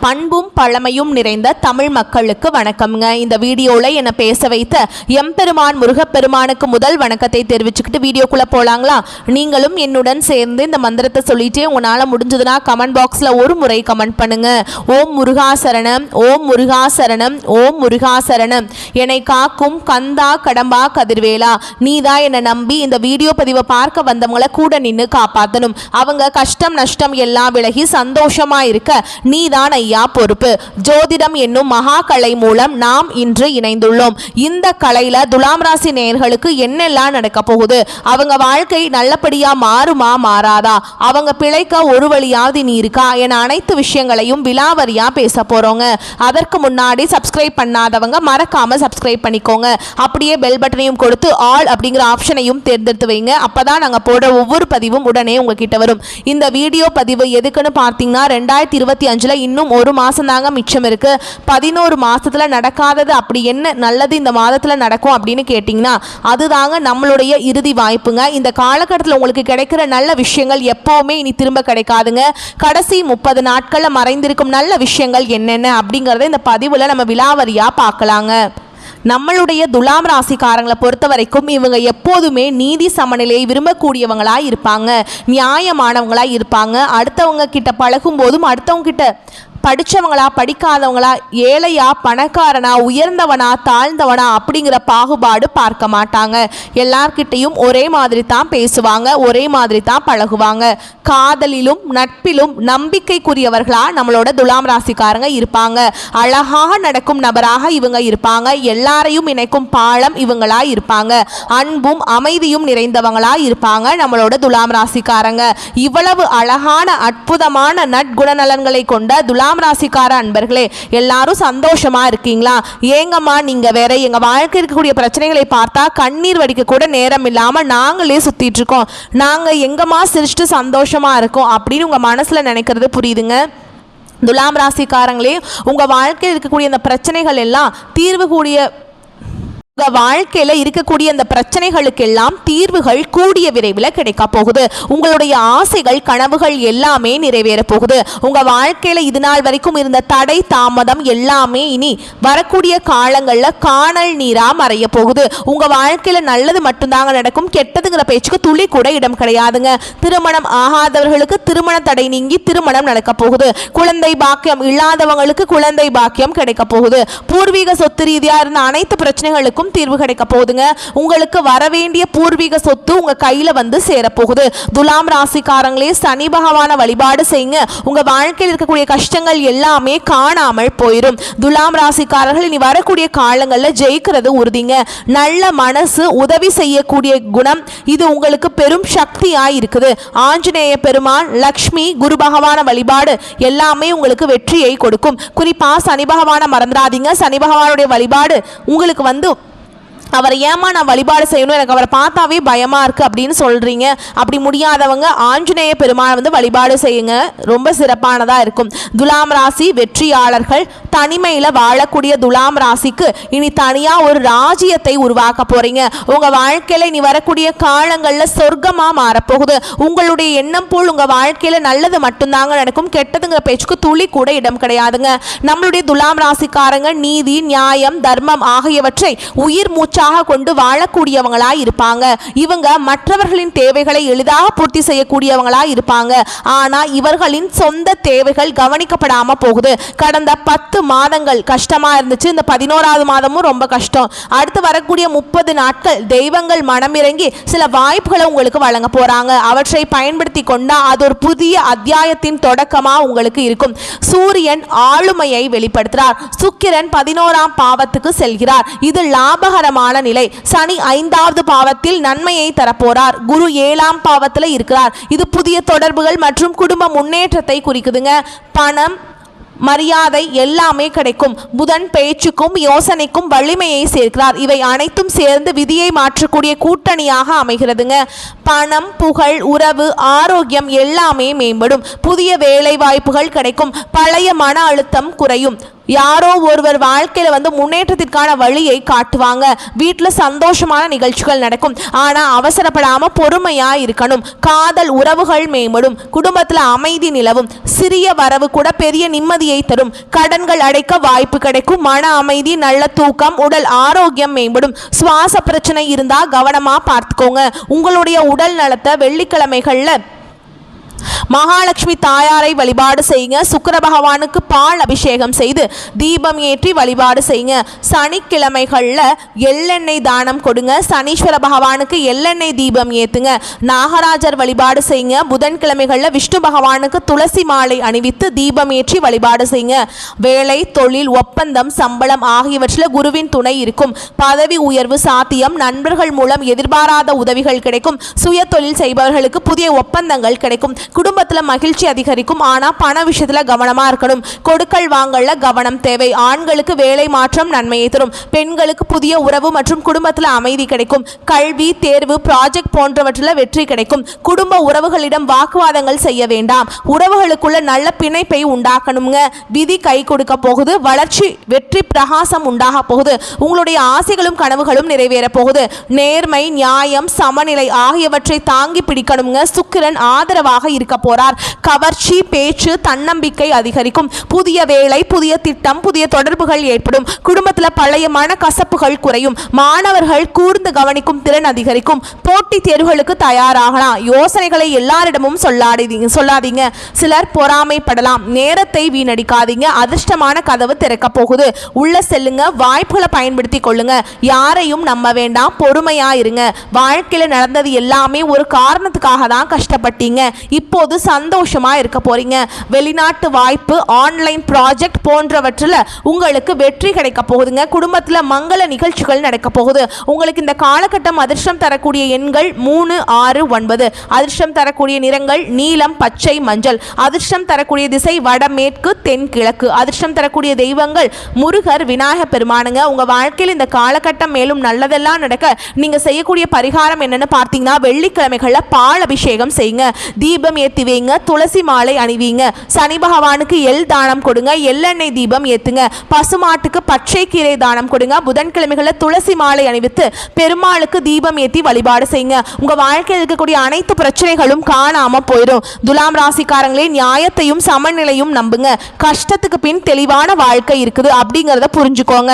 பண்பும் பழமையும் நிறைந்த தமிழ் மக்களுக்கு வணக்கம்ங்க. இந்த வீடியோவில் என்னை பேச வைத்த எம்பெருமான் முருகப்பெருமானுக்கு முதல் வணக்கத்தை தெரிவிச்சுக்கிட்டு வீடியோக்குள்ளே போகலாங்களா? நீங்களும் என்னுடன் சேர்ந்து இந்த மந்திரத்தை சொல்லிட்டே உங்களால் முடிஞ்சதுன்னா கமெண்ட் பாக்ஸில் ஒரு முறை கமெண்ட் பண்ணுங்க. ஓம் முருகாசரணம், ஓம் முருகாசரணம், ஓம் முருகாசரணம். என்னை காக்கும் கந்தா கடம்பா கதிர்வேலா, நீதான் என்னை நம்பி இந்த வீடியோ பதிவை பார்க்க வந்தவங்களை கூட நின்று காப்பாற்றணும். அவங்க கஷ்டம் நஷ்டம் எல்லாம் விலகி சந்தோஷமா இருக்க நீதான் ஐயா பொறுப்பு. ஜோதிடம் என்னும் மகா கலை மூலம் நாம் இன்று இணைந்துள்ளோம். இந்த கலையில துலாம் ராசி நேயர்களுக்கு என்னெல்லாம் நடக்க போகுது, அவங்க வாழ்க்கை நல்லபடியா மாறுமா மாறாதா, அவங்க பிழைக்க ஒரு வழியாவது நீ இருக்கா என அனைத்து விஷயங்களையும் விலாவரியா பேச போறோங்க. அதற்கு முன்னாடி சப்ஸ்கிரைப் பண்ணாதவங்க மறக்காம சப்ஸ்கிரைப் பண்ணிக்கோங்க. அப்படியே பெல் பட்டனையும் கொடுத்து ஆல் அப்படிங்கிற ஆப்ஷனையும் தேர்ந்தெடுத்து வைங்க. அப்பதான் நாங்க போடுற ஒவ்வொரு பதிவும் உடனே உங்ககிட்ட வரும். இந்த வீடியோ பதிவு எதுக்குன்னு பார்த்தீங்கன்னா 2025 இன்னும் ஒரு மாசம் தாங்க மிச்சம் இருக்கு. 11 மாசத்துல நடக்காதது அப்படி என்ன நல்லது இந்த மாதத்துல நடக்கும் அப்படின்னு கேட்டீங்கன்னா அதுதாங்க நம்மளுடைய இறுதி வாய்ப்புங்க. இந்த காலகட்டத்தில் உங்களுக்கு கிடைக்கிற நல்ல விஷயங்கள் எப்பவுமே இனி திரும்ப கிடைக்காதுங்க. கடைசி 30 நாட்கள்ல மறைந்திருக்கும் நல்ல விஷயங்கள் என்னென்ன அப்படிங்கறத இந்த பதிவுல நம்ம விலாவரியா பார்க்கலாங்க. நம்மளுடைய துலாம் ராசிக்காரங்களை பொறுத்த வரைக்கும் இவங்க எப்போதுமே நீதி சமநிலையை விரும்பக்கூடியவங்களா இருப்பாங்க, நியாயமானவங்களா இருப்பாங்க. அடுத்தவங்க கிட்ட பழகும் போதும் அடுத்தவங்க கிட்ட படித்தவங்களா படிக்காதவங்களா, ஏழையா பணக்காரனா, உயர்ந்தவனா தாழ்ந்தவனா அப்படிங்கிற பாகுபாடு பார்க்க மாட்டாங்க. எல்லார்கிட்டையும் ஒரே மாதிரி தான் பேசுவாங்க, ஒரே மாதிரி தான் பழகுவாங்க. காதலிலும் நட்பிலும் நம்பிக்கைக்குரியவர்களா நம்மளோட துலாம் ராசிக்காரங்க இருப்பாங்க. அழகாக நடக்கும் நபராக இவங்க இருப்பாங்க. எல்லாரையும் இணைக்கும் பாலம் இவங்களா இருப்பாங்க. அன்பும் அமைதியும் நிறைந்தவங்களா இருப்பாங்க நம்மளோட துலாம் ராசிக்காரங்க. இவ்வளவு அழகான அற்புதமான நற்குணநலன்களை கொண்ட துலாம் ராசிக்கார அன்பர்களே, எல்லாரும் சந்தோஷமா இருக்கீங்களா? ஏங்கம்மா நீங்க வேற, எங்க வாழ்க்கை இருக்கக்கூடிய பிரச்சனைகளை பார்த்தா கண்ணீர் வடிக்க கூட நேரம் இல்லாம நாங்களே சுத்திட்டு இருக்கோம், நாங்க எங்கம்மா சிரிச்சுட்டு சந்தோஷமா இருக்கோம் அப்படின்னு உங்க மனசுல நினைக்கிறது புரியுதுங்க. துலாம் ராசிக்காரங்களே, உங்க வாழ்க்கையில் இருக்கக்கூடிய அந்த பிரச்சனைகள் எல்லாம் தீர்வு கூடிய வாழ்க்கையில இருக்கக்கூடிய அந்த பிரச்சனைகளுக்கெல்லாம் தீர்வுகள் கூடிய விரைவில் கிடைக்க போகுது. உங்களுடைய ஆசைகள் கனவுகள் எல்லாமே நிறைவேற போகுது. உங்க வாழ்க்கையில இது நாள் வரைக்கும் இருந்த தடை தாமதம் எல்லாமே இனி வரக்கூடிய காலங்கள்ல காணல் நீரா மறைய போகுது. உங்க வாழ்க்கையில நல்லது மட்டும்தாங்க நடக்கும், கெட்டதுங்கிற பேச்சுக்கு துளி கூட இடம் கிடையாதுங்க. திருமணம் ஆகாதவர்களுக்கு திருமண தடை நீங்கி திருமணம் நடக்க போகுது. குழந்தை பாக்கியம் இல்லாதவங்களுக்கு குழந்தை பாக்கியம் கிடைக்க போகுது. பூர்வீக சொத்து ரீதியா இருந்த அனைத்து பிரச்சனைகளுக்கும் தீர்வு கிடைக்க போகுதுங்க. உங்களுக்கு வரவேண்டிய பூர்வீக சொத்து உங்க கையில வந்து சேரப்போகுது. துலாம் ராசிக்காரங்களே, சனி பகவான வழிபாடு செய்யுங்க. உங்க வாழ்க்கையில் இருக்கக்கூடிய கஷ்டங்கள் எல்லாமே காணாமல் போயிடும். துலாம் ராசிக்காரர்கள் இனி வரக்கூடிய காலங்களில் ஜெயிக்கிறது உறுதிங்க. நல்ல மனசு, உதவி செய்யக்கூடிய குணம் இது உங்களுக்கு பெரும் சக்தியாய் இருக்குது. ஆஞ்சநேய பெருமான், லக்ஷ்மி, குரு பகவான வழிபாடு எல்லாமே உங்களுக்கு வெற்றியை கொடுக்கும். குறிப்பா சனி பகவான மறந்துடாதீங்க. சனி பகவானுடைய வழிபாடு உங்களுக்கு வந்து அவரை ஏமா நான் வழிபாடு செய்யணும், எனக்கு அவரை பார்த்தாவே பயமா இருக்கு அப்படின்னு சொல்றீங்க. அப்படி முடியாதவங்க ஆஞ்சநேய பெருமானை வந்து வழிபாடு செய்யுங்க, ரொம்ப சிறப்பானதா இருக்கும். துலாம் ராசி வெற்றியாளர்கள், தனிமையில வாழக்கூடிய துலாம் ராசிக்கு இனி தனியா ஒரு ராஜ்யத்தை உருவாக்க போறீங்க. உங்க வாழ்க்கையில இனி வரக்கூடிய காலங்கள்ல சொர்க்கமா மாறப்போகுது. உங்களுடைய எண்ணம் போல் உங்க வாழ்க்கையில நல்லது மட்டும்தாங்க நடக்கும், கெட்டதுங்கிற பேச்சுக்கு துளி கூட இடம் கிடையாதுங்க. நம்மளுடைய துலாம் ராசிக்காரங்க நீதி, நியாயம், தர்மம் ஆகியவற்றை உயிர் மூச்சு கொண்டு வாழக்கூடியவங்களா இருப்பாங்க. இவங்க மற்றவர்களின் தேவைகளை எளிதாக பூர்த்தி செய்யக்கூடியவங்களா இருப்பாங்க. ஆனா இவர்களின் சொந்த தேவைகள் கவனிக்கப்படாம போகுது. கடந்த 10 மாதங்கள் கஷ்டமா இருந்துச்சு. இந்த 11வது மாதமும் ரொம்ப கஷ்டம். அடுத்து வரக்கூடிய 30 நாட்கள் தெய்வங்கள் மனமிறங்கி சில வாய்ப்புகளை உங்களுக்கு வழங்க போறாங்க. அவற்றை பயன்படுத்தி கொண்டா அது ஒரு புதிய அத்தியாயத்தின் தொடக்கமா உங்களுக்கு இருக்கும். சூரியன் ஆளுமையை வெளிப்படுத்துறார். சுக்கிரன் 11ஆம் பாவத்துக்கு செல்கிறார். இது லாபகரமான நிலை. சனி 5வது பாவத்தில் நன்மையை தரப்போறார். குரு 7ஆம் பாவத்தில் இருக்கிறார். இது புதிய தொடர்புகள் மற்றும் குடும்ப முன்னேற்றத்தை குறிக்குதுங்க. பணம், மரியாதை எல்லாமே கிடைக்கும். புதன் பேச்சுக்கும் யோசனைக்கும் வலிமையை சேர்க்கிறார். இவை அனைத்தும் சேர்ந்து விதியை மாற்றக்கூடிய கூட்டணியாக அமைகிறதுங்க. பணம், புகழ், உறவு, ஆரோக்கியம் எல்லாமே மேம்படும். புதிய வேலை வாய்ப்புகள் கிடைக்கும். பழைய மன அழுத்தம் குறையும். யாரோ ஒருவர் வாழ்க்கையில முன்னேற்றத்திற்கான வழியை காட்டுவாங்க. வீட்டில் சந்தோஷமான நிகழ்ச்சிகள் நடக்கும். ஆனா அவசரப்படாம பொறுமையா இருக்கணும். காதல் உறவுகள் மேம்படும். குடும்பத்துல அமைதி நிலவும். சிறிய வரவு கூட பெரிய நிம்மதியை தரும். கடன்கள் அடைக்க வாய்ப்பு கிடைக்கும். மன அமைதி, நல்ல தூக்கம், உடல் ஆரோக்கியம் மேம்படும். சுவாச பிரச்சனை இருந்தா கவனமா பார்த்துக்கோங்க. உங்களுடைய உடல் நலத்தை வெள்ளிக்கிழமைகள்ல மகாலட்சுமி தாயாரை வழிபாடு செய்யுங்க. சுக்கிர பகவானுக்கு பால் அபிஷேகம் செய்து தீபம் ஏற்றி வழிபாடு செய்யுங்க. சனிக்கிழமைகளில் எள்ளெண்ணெய் தானம் கொடுங்க. சனீஸ்வர பகவானுக்கு எள்ளெண்ணெய் தீபம் ஏற்றுங்க. நாகராஜர் வழிபாடு செய்யுங்க. புதன்கிழமைகளில் விஷ்ணு பகவானுக்கு துளசி மாலை அணிவித்து தீபம் ஏற்றி வழிபாடு செய்யுங்க. வேலை, தொழில், ஒப்பந்தம், சம்பளம் ஆகியவற்றில் குருவின் துணை இருக்கும். பதவி உயர்வு சாத்தியம். நண்பர்கள் மூலம் எதிர்பாராத உதவிகள் கிடைக்கும். சுய தொழில் செய்பவர்களுக்கு புதிய ஒப்பந்தங்கள் கிடைக்கும். குடும்பத்தில் மகிழ்ச்சி அதிகரிக்கும். ஆனால் பண விஷயத்தில் கவனமாக இருக்கணும். கொடுக்கல் வாங்கல கவனம் தேவை. ஆண்களுக்கு வேலை மாற்றம் நன்மையை தரும். பெண்களுக்கு புதிய உறவு மற்றும் குடும்பத்தில் அமைதி கிடைக்கும். கல்வி, தேர்வு, ப்ராஜெக்ட் போன்றவற்றில் வெற்றி கிடைக்கும். குடும்ப உறவுகளிடம் வாக்குவாதங்கள் செய்ய வேண்டாம். உறவுகளுக்குள்ள நல்ல பிணைப்பை உண்டாக்கணுங்க. விதி கை கொடுக்க போகுது. வளர்ச்சி, வெற்றி, பிரகாசம் உண்டாக போகுது. உங்களுடைய ஆசைகளும் கனவுகளும் நிறைவேற போகுது. நேர்மை, நியாயம், சமநிலை ஆகியவற்றை தாங்கி பிடிக்கணுங்க. சுக்கிரன் ஆதரவாக இருக்க போறார். கவர்ச்சி, பேச்சு, தன்னம்பிக்கை அதிகரிக்கும். புதிய வேலை, புதிய திட்டம், புதிய தொடர்புகள் ஏற்படும். குடும்பத்தில் பழைய மனக்கசப்புகள் குறையும். மாணவர்கள் கூர்ந்து கவனிக்கும் திறன் அதிகரிக்கும். போட்டி தேர்வுகளுக்கு தயாராகலாம். யோசனைகளை எல்லாரிடமும் சொல்லாதீங்க. சிலர் பொறாமைப்படலாம். நேரத்தை வீணடிக்காதீங்க. அதிர்ஷ்டமான கதவு திறக்க போகுது. உள்ள செல்லுங்க. வாய்ப்புகளை பயன்படுத்தி கொள்ளுங்க. யாரையும் நம்ப வேண்டாம். பொறுமையா இருங்க. வாழ்க்கையில நடந்தது எல்லாமே ஒரு காரணத்துக்காக தான் கஷ்டப்பட்டீங்க. இப்போது சந்தோஷமா இருக்க போறீங்க. வெளிநாட்டு வாய்ப்பு, ஆன்லைன் ப்ராஜெக்ட் போன்றவற்றில் உங்களுக்கு வெற்றி கிடைக்க போகுதுங்க. குடும்பத்தில் மங்கள நிகழ்ச்சிகள் நடக்க போகுது. உங்களுக்கு இந்த காலகட்டம் அதிர்ஷ்டம் தரக்கூடிய எண்கள் 3, 6, 9. அதிர்ஷ்டம் தரக்கூடிய நிறங்கள் நீலம், பச்சை, மஞ்சள். அதிர்ஷ்டம் தரக்கூடிய திசை வடமேற்கு, தென்கிழக்கு. அதிர்ஷ்டம் தரக்கூடிய தெய்வங்கள் முருகர், விநாயகர் பெருமானுங்க. உங்க வாழ்க்கையில் இந்த காலகட்டம் மேலும் நல்லதெல்லாம் நடக்க நீங்க செய்யக்கூடிய பரிகாரம் என்னன்னு பார்த்தீங்கன்னா, வெள்ளிக்கிழமைகளில் பால் அபிஷேகம் செய்யுங்க. தீபம் ஏற்றி வைங்க. துளசி மாலை அணிவிங்க. சனி பகவானுக்கு எள் தானம் கொடுங்க. எள்ளெண்ணெய் தீபம் ஏத்துங்க. பசுமாட்டுக்கு பச்சை கீரை தானம் கொடுங்க. புதன்கிழமைகளில் துளசி மாலை அணிவித்து பெருமாளுக்கு தீபம் ஏற்றி வழிபாடு செய்யுங்க. உங்க வாழ்க்கையில் இருக்கக்கூடிய அனைத்து பிரச்சனைகளும் காணாம போயிடும். துலாம் ராசிக்காரங்களே, நியாயத்தையும் சமநிலையும் நம்புங்க. கஷ்டத்துக்கு பின் தெளிவான வாழ்க்கை இருக்குது அப்படிங்கிறத புரிஞ்சுக்கோங்க.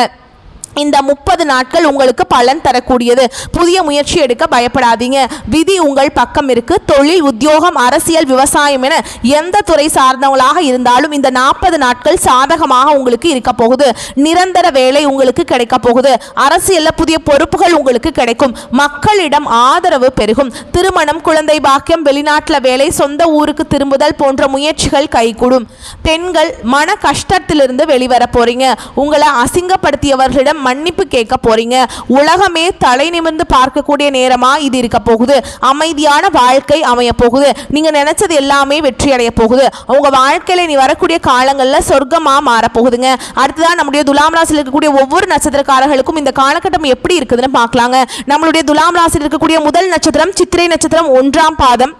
இந்த 30 நாட்கள் உங்களுக்கு பலன் தரக்கூடியது. புதிய முயற்சி எடுக்க பயப்படாதீங்க. விதி உங்கள் பக்கம் இருக்கு. தொழில், உத்தியோகம், அரசியல், விவசாயம் என எந்த துறை சார்ந்தவங்களாக இருந்தாலும் இந்த 40 நாட்கள் சாதகமாக உங்களுக்கு இருக்க போகுது. நிரந்தர வேலை உங்களுக்கு கிடைக்க போகுது. அரசியல்ல புதிய பொறுப்புகள் உங்களுக்கு கிடைக்கும். மக்களிடம் ஆதரவு பெருகும். திருமணம், குழந்தை பாக்கியம், வெளிநாட்டில் வேலை, சொந்த ஊருக்கு திரும்புதல் போன்ற முயற்சிகள் கைகூடும். பெண்கள் மன கஷ்டத்திலிருந்து வெளிவர போறீங்க. உங்களை அசிங்கப்படுத்தியவர்களிடம் மன்னிப்பு கேட்க போறீங்க. உலகமே தலை நிமிர்ந்து பார்க்கக்கூடிய நேரமா இது இருக்க போகுது. அமைதியான வாழ்க்கை அமைய போகுது. நீங்க நினைச்சது எல்லாமே வெற்றி அடைய போகுது. உங்க வாழ்க்கையில நீ வரக்கூடிய காலங்கள்ல சொர்க்கமா மாற போகுதுங்க. அடுத்ததான் நம்முடைய துலாம் ராசியில் இருக்கக்கூடிய ஒவ்வொரு நட்சத்திரக்காரர்களுக்கும் இந்த காலகட்டம் எப்படி இருக்குதுன்னு பார்க்கலாங்க. நம்மளுடைய துலாம் ராசியில் இருக்கக்கூடிய முதல் நட்சத்திரம் சித்திரை நட்சத்திரம் 1ஆம் பாதம்.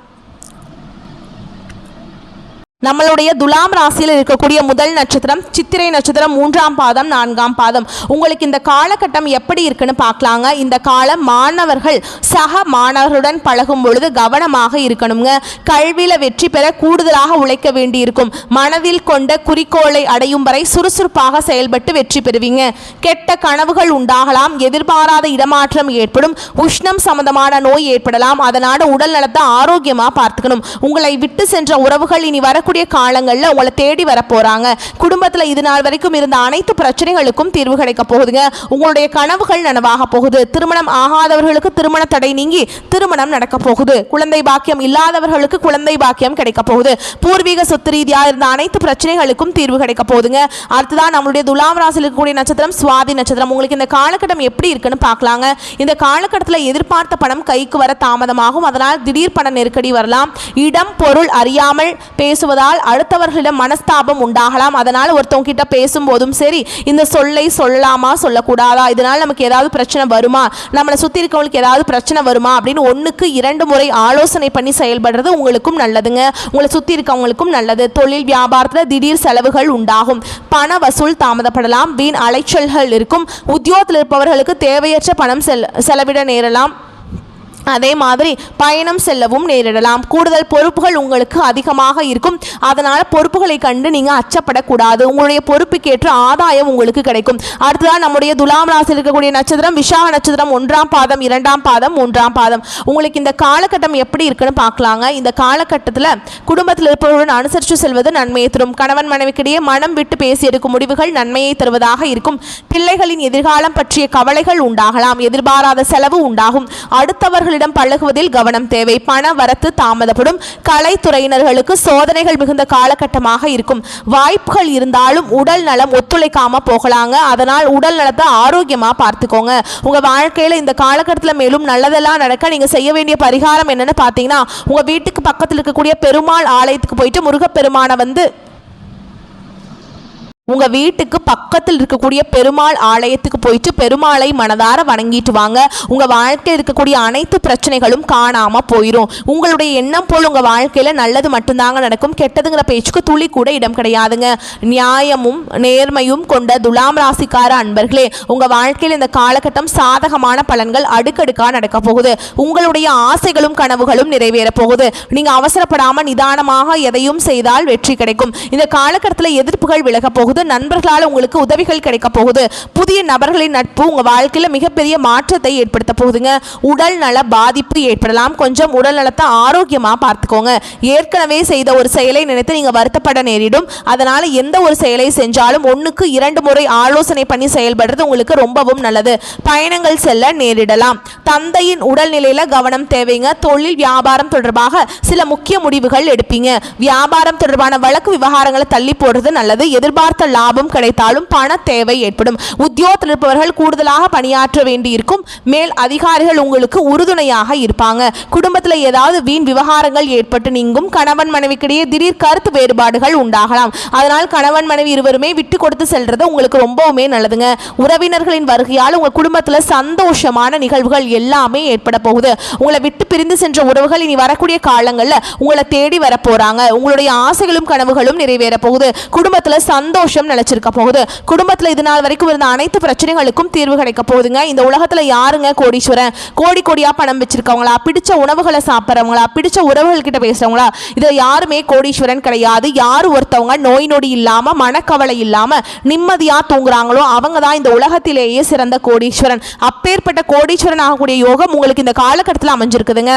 நம்மளுடைய துலாம் ராசியில் இருக்கக்கூடிய முதல் நட்சத்திரம் சித்திரை நட்சத்திரம் 3ஆம் பாதம் 4ஆம் பாதம். உங்களுக்கு இந்த காலகட்டம் எப்படி இருக்குன்னு பார்க்கலாங்க. இந்த காலம் மாணவர்கள் சக மாணவர்களுடன் பழகும் பொழுது கவனமாக இருக்கணுங்க. கல்வியில வெற்றி பெற கூடுதலாக உழைக்க வேண்டி இருக்கும். மனதில் கொண்ட குறிக்கோளை அடையும் வரை சுறுசுறுப்பாக செயல்பட்டு வெற்றி பெறுவீங்க. கெட்ட கனவுகள் உண்டாகலாம். எதிர்பாராத இடமாற்றம் ஏற்படும். உஷ்ணம் சம்பந்தமான நோய் ஏற்படலாம். அதனால உடல் நலத்தை ஆரோக்கியமா பார்த்துக்கணும். உங்களை விட்டு சென்ற உறவுகள் இனி வர காலங்களில் உங்களை தேடி வர போறாங்க. குடும்பத்தில் இது நாள் வரைக்கும் இருந்த அனைத்து பிரச்சனைகளுக்கும் தீர்வு கிடைக்க போகுதுங்க. உங்களுடைய கனவுகள் நனவாக போகுது. திருமணம் ஆகாதவர்களுக்கு திருமண தடை நீங்கி திருமணம் நடக்க போகுது. குழந்தை பாக்கியம் இல்லாதவர்களுக்கு குழந்தை பாக்கியம் கிடைக்க போகுது. பூர்வீக சொத்து ரீதியா இருந்த அனைத்து பிரச்சனைகளுக்கும் தீர்வு கிடைக்க போகுதுங்க. அடுத்ததான் நம்மளுடைய துலாம் ராசியில் இருக்கக்கூடிய நட்சத்திரம் சுவாதி நட்சத்திரம். உங்களுக்கு இந்த காலகட்டம் எப்படி இருக்குன்னு பார்க்கலாங்க. இந்த காலகட்டத்தில் எதிர்பார்த்த பணம் கைக்கு வர தாமதமாகும். அதனால் திடீர் பண நெருக்கடி வரலாம். இடம் பொருள் அறியாமல் பேசுவது பேசுவதால் அடுத்தவர்களிடம் மனஸ்தாபம் உண்டாகலாம். அதனால் ஒருத்தவங்க கிட்ட பேசும்போதும் சரி, இந்த சொல்லை சொல்லலாமா சொல்லக்கூடாதா, இதனால் நமக்கு ஏதாவது பிரச்சனை வருமா, நம்மளை சுற்றி இருக்கவங்களுக்கு ஏதாவது பிரச்சனை வருமா அப்படின்னு 1க்கு 2 முறை ஆலோசனை பண்ணி செயல்படுறது உங்களுக்கும் நல்லதுங்க, உங்களை சுற்றி இருக்கவங்களுக்கும் நல்லது. தொழில் வியாபாரத்தில் திடீர் செலவுகள் உண்டாகும். பண வசூல் தாமதப்படலாம். வீண் அலைச்சல்கள் இருக்கும். உத்தியோகத்தில் இருப்பவர்களுக்கு தேவையற்ற பணம் செலவிட நேரலாம். அதே மாதிரி பயணம் செல்லவும் நேரிடலாம். கூடுதல் பொறுப்புகள் உங்களுக்கு அதிகமாக இருக்கும். அதனால் பொறுப்புகளை கண்டு நீங்கள் அச்சப்படக்கூடாது. உங்களுடைய பொறுப்புக்கேற்ற ஆதாயம் உங்களுக்கு கிடைக்கும். அடுத்ததான் நம்முடைய துலாம் ராசியில் இருக்கக்கூடிய நட்சத்திரம் விசாக நட்சத்திரம் 1ஆம் பாதம் 2ஆம் பாதம் 3ஆம் பாதம். உங்களுக்கு இந்த காலகட்டம் எப்படி இருக்குன்னு பார்க்கலாங்க. இந்த காலகட்டத்தில் குடும்பத்தில் இருப்பவருடன் அனுசரித்து செல்வது நன்மையை தரும். கணவன் மனைவிக்கிடையே மனம் விட்டு பேசி எடுக்கும் முடிவுகள் நன்மையை தருவதாக இருக்கும். பிள்ளைகளின் எதிர்காலம் பற்றிய கவலைகள் உண்டாகலாம். எதிர்பாராத செலவு உண்டாகும். அடுத்தவர்கள் பழகுவதில் கவனம் தேவை. பண வரத்து தாமதப்படும். கலைத்துறையினர்களுக்கு சோதனைகள் மிகுந்த காலகட்டமாக இருக்கும். வாய்ப்புகள் இருந்தாலும் உடல் நலம் ஒத்துழைக்காம போகலாங்க. அதனால் உடல் நலத்தை ஆரோக்கியமா பார்த்துக்கோங்க. உங்க வாழ்க்கையில இந்த காலகட்டத்தில் மேலும் நல்லதெல்லாம் நடக்க நீங்க செய்ய வேண்டிய பரிகாரம் என்னன்னு பார்த்தீங்கன்னா, உங்க வீட்டுக்கு பக்கத்தில் இருக்கக்கூடிய பெருமாள் ஆலயத்துக்கு போயிட்டு முருகப்பெருமானை உங்க வீட்டுக்கு பக்கத்தில் இருக்கக்கூடிய பெருமாள் ஆலயத்துக்கு போயிட்டு பெருமாளை மனதார வணங்கிட்டு வாங்க. உங்க வாழ்க்கையில் இருக்கக்கூடிய அனைத்து பிரச்சனைகளும் காணாம போயிடும். உங்களுடைய எண்ணம் போல் உங்க வாழ்க்கையில நல்லது மட்டும்தாங்க நடக்கும். கெட்டதுங்கிற பேச்சுக்கு துளி கூட இடம் கிடையாதுங்க. நியாயமும் நேர்மையும் கொண்ட துலாம் ராசிக்கார அன்பர்களே, உங்க வாழ்க்கையில் இந்த காலகட்டம் சாதகமான பலன்கள் அடுக்கடுக்கா நடக்க போகுது. உங்களுடைய ஆசைகளும் கனவுகளும் நிறைவேற போகுது. நீங்க அவசரப்படாம நிதானமாக எதையும் செய்தால் வெற்றி கிடைக்கும். இந்த காலகட்டத்தில் எதிர்ப்புகள் விலக போகுது. நண்பர்களால் உங்களுக்கு உதவிகள் கிடைக்க போகுது. புதிய நபர்களின் நட்பு உங்க வாழ்க்கையில மிகப்பெரிய மாற்றத்தை ஏற்படுத்த போகுதுங்க. உடல் நல பாதிப்பு ஏற்படலாம். கொஞ்சம் உடல் நலத்தை ஆரோக்கியமா பார்த்துக்கோங்க. ஏற்கனவே செய்த ஒரு செயலை நினைத்து நீங்க வருத்தப்பட நேரிடும். அதனால எந்த ஒரு செயலை செஞ்சாலும் 1க்கு 2 முறை ஆலோசனை பண்ணி செயல்படுறது உங்களுக்கு ரொம்பவும் நல்லது. பயணங்கள் செல்ல நேரிடலாம். தந்தையின் உடல்நிலையில கவனம் தேவைங்க. தொழில் வியாபாரம் தொடர்பாக சில முக்கிய முடிவுகள் எடுப்பீங்க. வியாபாரம் தொடர்பான வழக்கு விவகாரங்களை தள்ளி போடுறது நல்லது. எதிர்பார்த்த லாபம் கிடைத்தாலும் பண தேவை ஏற்படும். உத்தியோகத்தில் இருப்பவர்கள் கூடுதலாக பணியாற்ற வேண்டி இருக்கும். மேல் அதிகாரிகள் உங்களுக்கு உறுதுணையாக இருப்பாங்க. குடும்பத்தில் ஏதாவது வீண் விவகாரங்கள் ஏற்பட்டு நீங்கும். கணவன் மனைவிக்கிடையே திடீர் கருத்து வேறுபாடுகள் உண்டாகலாம். அதனால் கணவன் மனைவி இருவருமே விட்டு கொடுத்து செல்றது உங்களுக்கு ரொம்பவுமே நல்லதுங்க. உறவினர்களின் வருகையால் உங்க குடும்பத்தில் சந்தோஷமான நிகழ்வுகள் எல்லாமே ஏற்பட போகுது. உங்களை விட்டு பிரிந்து சென்ற உறவுகள் இனி வரக்கூடிய காலங்களில் உங்களை தேடி வர போறாங்க. உங்களுடைய ஆசைகளும் கனவுகளும் நிறைவேற போகுது. குடும்பத்தில் சந்தோஷம் நிலைச்சிருக்க போகுது. குடும்பத்தில் இது நாள் வரைக்கும் இருந்த அனைத்து பிரச்சனைகளுக்கும் தீர்வு கிடைக்க போகுதுங்க. இந்த உலகத்துல யாருங்க கோடீஸ்வரன்? கோடி கோடியா பணம் வச்சிருக்கவங்களா, பிடிச்ச உணவுகளை சாப்பிட்றவங்களா, பிடிச்ச உறவுகள் கிட்ட பேசுறவங்களா, இது யாருமே கோடீஸ்வரன் கிடையாது. யார் ஒருத்தவங்க நோய் நொடி இல்லாம மனக்கவலை இல்லாம நிம்மதியா தூங்குறாங்களோ அவங்க தான் இந்த உலகத்திலேயே சிறந்த கோடீஸ்வரன். அப்பேற்பட்ட கோடீஸ்வரன் ஆகக்கூடிய யோகம் உங்களுக்கு இந்த காலகட்டத்தில் அமைஞ்சிருக்குதுங்க.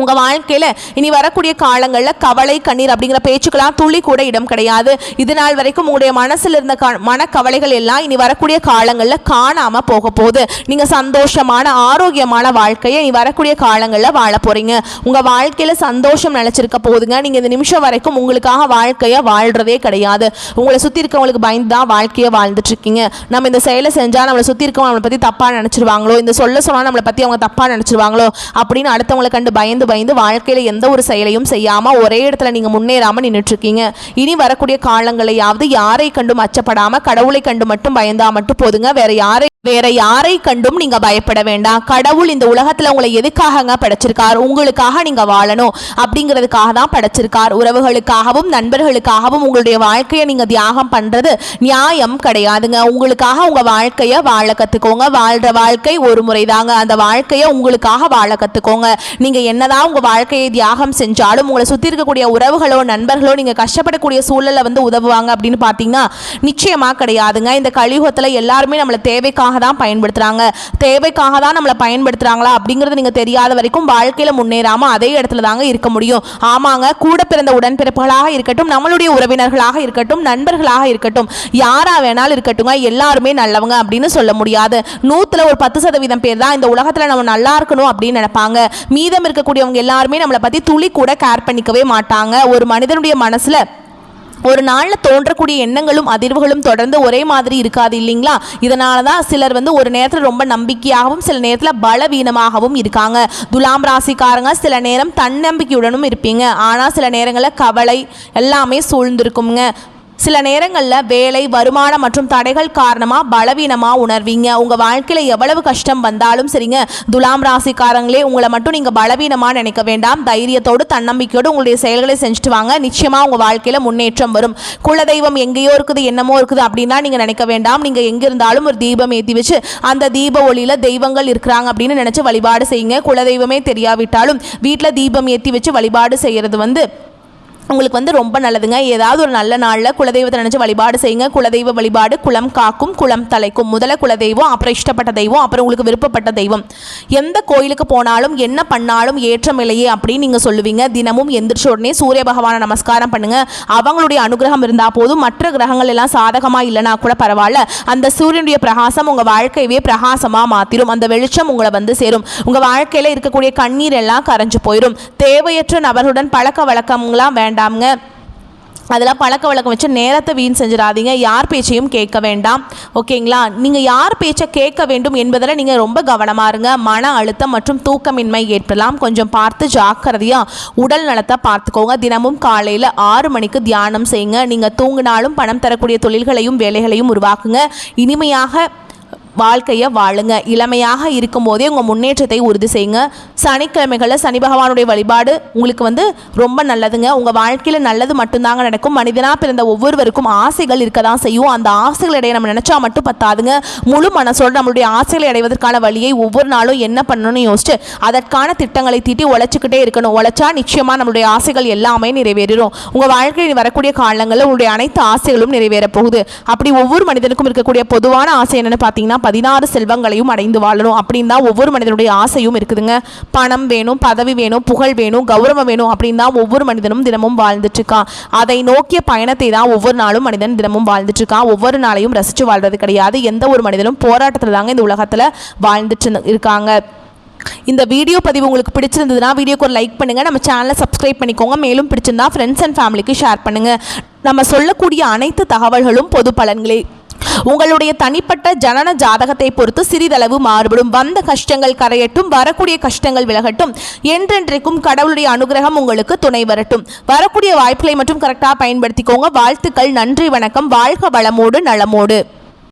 உங்கள் வாழ்க்கையில் இனி வரக்கூடிய காலங்களில் கவலை கண்ணீர் அப்படிங்கிற பேச்சுக்கெல்லாம் துளி கூட இடம் கிடையாது. இது நாள் வரைக்கும் உங்களுடைய மனசில் இருந்த மனக்கவலைகள் எல்லாம் இனி வரக்கூடிய காலங்களில் காணாமல் போக போகுது. நீங்கள் சந்தோஷமான ஆரோக்கியமான வாழ்க்கையை இனி வரக்கூடிய காலங்களில் வாழ போகிறீங்க. உங்கள் வாழ்க்கையில் சந்தோஷம் நிலச்சிருக்க போகுதுங்க. நீங்கள் இந்த நிமிஷம் வரைக்கும் உங்களுக்காக வாழ்க்கையை வாழ்கிறதே கிடையாது. உங்களை சுற்றி இருக்கவங்களுக்கு பயந்து தான் வாழ்க்கையை வாழ்ந்துட்டுருக்கீங்க. நம்ம இந்த செயலை செஞ்சால் நம்மளை சுற்றி இருக்கவங்க நம்மளை பற்றி தப்பாக நினச்சிருவாங்களோ, இந்த சொல்ல சொன்னால் நம்மளை பற்றி அவங்க தப்பாக நினச்சிருவாங்களோ அப்படின்னு அடுத்தவங்களை கண்டு பயந்து வாழ்க்கையில எந்த ஒரு செயலையும் செய்யாம ஒரே இடத்துல நீங்க முன்னேறாம நின்றுட்டு இருக்கீங்க. இனி வரக்கூடிய காலங்களையாவது யாரை கண்டும் அச்சப்படாம கடவுளை கண்டு மட்டும் பயந்தா மட்டும் போதுங்க. வேற யாரை கண்டும் நீங்க பயப்பட வேண்டாம். கடவுள் இந்த உலகத்துல உங்களை எதுக்காக படைச்சிருக்கார்? உங்களுக்காக நீங்க வாழணும் அப்படிங்கிறதுக்காக தான் படைச்சிருக்கார். உறவுகளுக்காகவும் நண்பர்களுக்காகவும் உங்களுடைய வாழ்க்கையை நீங்க தியாகம் பண்றது நியாயம் கிடையாதுங்க. உங்களுக்காக உங்க வாழ்க்கையை வாழ கத்துக்கோங்க. வாழ்ற வாழ்க்கை ஒரு முறை தாங்க. அந்த வாழ்க்கையை உங்களுக்காக வாழ கத்துக்கோங்க. நீங்க என்னதான் உங்க வாழ்க்கையை தியாகம் செஞ்சாலும் உங்களை சுத்தி இருக்கக்கூடிய உறவுகளோ நண்பர்களோ நீங்க கஷ்டப்படக்கூடிய சூழலை உதவுவாங்க அப்படின்னு பாத்தீங்கன்னா நிச்சயமா கிடையாதுங்க. இந்த கலியுகத்துல எல்லாருமே நம்மளை தேவைக்காக தான் பயன்படுத்துறாங்க. தேவைக்காக தான் நம்மளை பயன்படுத்துறாங்களா அப்படிங்கிறது நீங்க தெரியாத வரைக்கும் வாழ்க்கையில முன்னேறாம அதே இடத்துல தாங்க இருக்க முடியும். ஆமாங்க, கூட பிறந்த உடன்பிறப்புகளாக இருக்கட்டும், நம்மளுடைய உறவினர்களாக இருக்கட்டும், நண்பர்களாக இருக்கட்டும், யாரா வேணாலும் இருக்கட்டும், எல்லாருமே நல்லவங்க அப்படின்னு சொல்ல முடியாது. 100ல் ஒரு 10% பேர் தான் இந்த உலகத்துல நம்ம நல்லா இருக்கணும் அப்படின்னு நினைப்பாங்க. மீதம் இருக்கக்கூடியவங்க எல்லாருமே நம்மளை பத்தி துளி கூட கேர் பண்ணிக்கவே மாட்டாங்க. ஒரு மனிதனுடைய மனசுல ஒரு நாளில் தோன்றக்கூடிய எண்ணங்களும் அதிர்வுகளும் தொடர்ந்து ஒரே மாதிரி இருக்காது இல்லைங்களா? இதனால தான் சிலர் ஒரு நேரத்தில் ரொம்ப நம்பிக்கையாகவும் சில நேரத்தில் பலவீனமாகவும் இருக்காங்க. துலாம் ராசிக்காரங்க சில நேரம் தன்னம்பிக்கையுடனும் இருப்பீங்க, ஆனால் சில நேரங்களில் கவலை எல்லாமே சூழ்ந்திருக்குங்க. சில நேரங்களில் வேலை, வருமானம் மற்றும் தடைகள் காரணமாக பலவீனமாக உணர்வீங்க. உங்கள் வாழ்க்கையில் எவ்வளவு கஷ்டம் வந்தாலும் சரிங்க, துலாம் ராசிக்காரங்களே உங்களை மட்டும் நீங்கள் பலவீனமாக நினைக்க வேண்டாம். தைரியத்தோடு தன்னம்பிக்கையோடு உங்களுடைய செயல்களை செஞ்சுட்டு வாங்க. நிச்சயமாக உங்கள் வாழ்க்கையில் முன்னேற்றம் வரும். குலதெய்வம் எங்கேயோ இருக்குது, என்னமோ இருக்குது அப்படின்னா நீங்கள் நினைக்க வேண்டாம். நீங்கள் எங்கே இருந்தாலும் ஒரு தீபம் ஏற்றி வச்சு அந்த தீப ஒளியில் தெய்வங்கள் இருக்கிறாங்க அப்படின்னு நினச்சி வழிபாடு செய்யுங்க. குலதெய்வமே தெரியாவிட்டாலும் வீட்டில் தீபம் ஏற்றி வச்சு வழிபாடு செய்கிறது உங்களுக்கு ரொம்ப நல்லதுங்க. ஏதாவது ஒரு நல்ல நாளில் குலதெய்வத்தை நினச்சி வழிபாடு செய்யுங்க. குலதெய்வ வழிபாடு குலம் காக்கும், குலம் தலைக்கும். முதல்ல குலதெய்வம், அப்புறம் இஷ்டப்பட்ட தெய்வம், அப்புறம் உங்களுக்கு விருப்பப்பட்ட தெய்வம். எந்த கோயிலுக்கு போனாலும் என்ன பண்ணாலும் ஏற்றம் இல்லையே அப்படின்னு நீங்கள் சொல்லுவீங்க. தினமும் எந்திரிச்ச உடனே சூரிய பகவானை நமஸ்காரம் பண்ணுங்க. அவங்களுடைய அனுகிரகம் இருந்தால் போதும். மற்ற கிரகங்கள் எல்லாம் சாதகமாக இல்லைனா கூட பரவாயில்ல, அந்த சூரியனுடைய பிரகாசம் உங்கள் வாழ்க்கையவே பிரகாசமாக மாற்றிடும். அந்த வெளிச்சம் உங்களை சேரும். உங்கள் வாழ்க்கையில் இருக்கக்கூடிய கண்ணீர் எல்லாம் கரைஞ்சு போயிடும். தேவையற்ற நபர்களுடன் பழக்க வழக்கம்லாம் வேண்டாம். அதெல்லாம் பழக்க வழக்கம் வச்சு நேரத்தை வீண் செஞ்சிடாதீங்க. யார் பேச்சையும் கேட்க வேண்டாம், ஓகேங்களா? நீங்கள் யார் பேச்சை கேட்க வேண்டும் என்பதில் நீங்கள் ரொம்ப கவனமாக இருங்க. மன அழுத்தம் மற்றும் தூக்கமின்மை ஏற்படலாம். கொஞ்சம் பார்த்து ஜாக்கிரதையாக உடல் நலத்தை பார்த்துக்கோங்க. தினமும் காலையில் 6 மணிக்கு தியானம் செய்யுங்க. நீங்கள் தூங்கினாலும் பணம் தரக்கூடிய தொழில்களையும் வேலைகளையும் உருவாக்குங்க. இனிமையாக வாழ்க்கையை வாழுங்க. இளமையாக இருக்கும் போதே உங்கள் முன்னேற்றத்தை உறுதி செய்யுங்க. சனிக்கிழமைகளில் சனி பகவானுடைய வழிபாடு உங்களுக்கு ரொம்ப நல்லதுங்க. உங்கள் வாழ்க்கையில் நல்லது மட்டும்தாங்க நடக்கும். மனிதனாக பிறந்த ஒவ்வொருவருக்கும் ஆசைகள் இருக்க தான் செய்யும். அந்த ஆசைகளை நம்ம நினச்சா மட்டும் பத்தாதுங்க. முழு மனசோடு நம்மளுடைய ஆசைகளை அடைவதற்கான வழியை ஒவ்வொரு நாளும் என்ன பண்ணணும்னு யோசிச்சு அதற்கான திட்டங்களை தீட்டி உழைச்சிக்கிட்டே இருக்கணும். உழைச்சா நிச்சயமாக நம்மளுடைய ஆசைகள் எல்லாமே நிறைவேறும். உங்கள் வாழ்க்கையில் வரக்கூடிய காலங்களில் உங்களுடைய அனைத்து ஆசைகளும் நிறைவேறப் போகுது. அப்படி ஒவ்வொரு மனிதனுக்கும் இருக்கக்கூடிய பொதுவான ஆசை என்னென்னு பார்த்தீங்கன்னா 16 செல்வங்களையும் அடைந்து வாழணும் அப்படின்னு தான் ஒவ்வொரு மனிதனுடைய ஆசையும் இருக்குதுங்க. பணம் வேணும், பதவி வேணும், புகழ் வேணும், கௌரவம் வேணும் அப்படின்னு தான் ஒவ்வொரு மனிதனும் தினமும் வாழ்ந்துட்டு இருக்கான். அதை நோக்கிய பயணத்தை தான் ஒவ்வொரு நாளும் மனிதன் தினமும் வாழ்ந்துட்டு இருக்கான். ஒவ்வொரு நாளையும் ரசித்து வாழ்றது கிடையாது. எந்த ஒரு மனிதனும் போராட்டத்தில் தாங்க இந்த உலகத்தில் வாழ்ந்துட்டு இருக்காங்க. இந்த வீடியோ பதிவு உங்களுக்கு பிடிச்சிருந்ததுன்னா வீடியோக்கு ஒரு லைக் பண்ணுங்கள். நம்ம சேனலை சப்ஸ்கிரைப் பண்ணிக்கோங்க. மேலும் பிடிச்சிருந்தா ஃப்ரெண்ட்ஸ் அண்ட் ஃபேமிலிக்கு ஷேர் பண்ணுங்கள். நம்ம சொல்லக்கூடிய அனைத்து தகவல்களும் பொது பலன்களே. உங்களுடைய தனிப்பட்ட ஜனன ஜாதகத்தை பொறுத்து சிறிதளவு மாறுபடும். வந்த கஷ்டங்கள் கரையட்டும், வரக்கூடிய கஷ்டங்கள் விலகட்டும். என்றென்றைக்கும் கடவுளுடைய அனுகிரகம் உங்களுக்கு துணை வரட்டும். வரக்கூடிய வாய்ப்புகளை மட்டும் கரெக்டாக பயன்படுத்திக்கோங்க. வாழ்த்துக்கள். நன்றி, வணக்கம். வாழ்க வளமோடு நலமோடு.